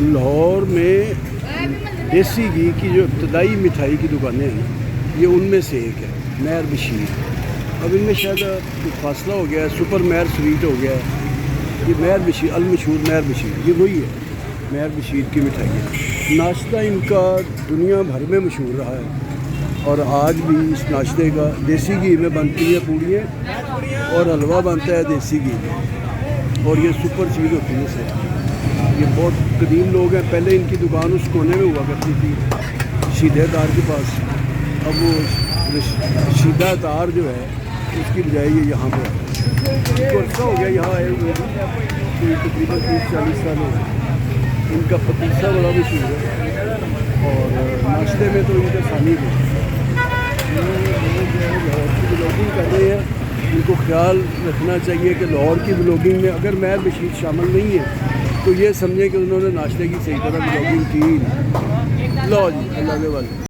لاہور میں دیسی گھی کی جو ابتدائی مٹھائی کی دکانیں ہیں یہ ان میں سے ایک ہے، مہر بشیر۔ اب ان میں شاید فاصلہ ہو گیا ہے، سپر مہر سویٹ ہو گیا ہے۔ یہ مہر بشیر، المشہور مہر بشیر، یہ وہی ہے مہر بشیر کی مٹھائی ہے۔ ناشتہ ان کا دنیا بھر میں مشہور رہا ہے، اور آج بھی اس ناشتے کا دیسی گھی میں بنتی ہے پوڑیاں، اور حلوہ بنتا ہے دیسی گھی میں، اور یہ سپر چیز ہوتی ہے اسے۔ یہ بہت قدیم لوگ ہیں، پہلے ان کی دکان اس کونے میں ہوا کرتی تھی شیدہ دار کے پاس، اب وہ شیدہ دار جو ہے اس کی بجائے یہ یہاں پہ ہے۔ تو عرصہ ہو گیا یہاں آئے ہوئے بھی، تقریباً 30-40 سال ہو گئے۔ ان کا پتیسا بڑا مشہور ہے، اور ناشتے میں تو ان کا ثانی ہے۔ لاہور کی بلاگنگ کر رہے ہیں، ان کو خیال رکھنا چاہیے کہ لاہور کی بلاگنگ میں اگر مہر بشیر شامل نہیں ہے تو یہ سمجھیں کہ انہوں نے ناشتے کی صحیح طرح بلاگنگ کی۔ لو جی اللہ کے والے۔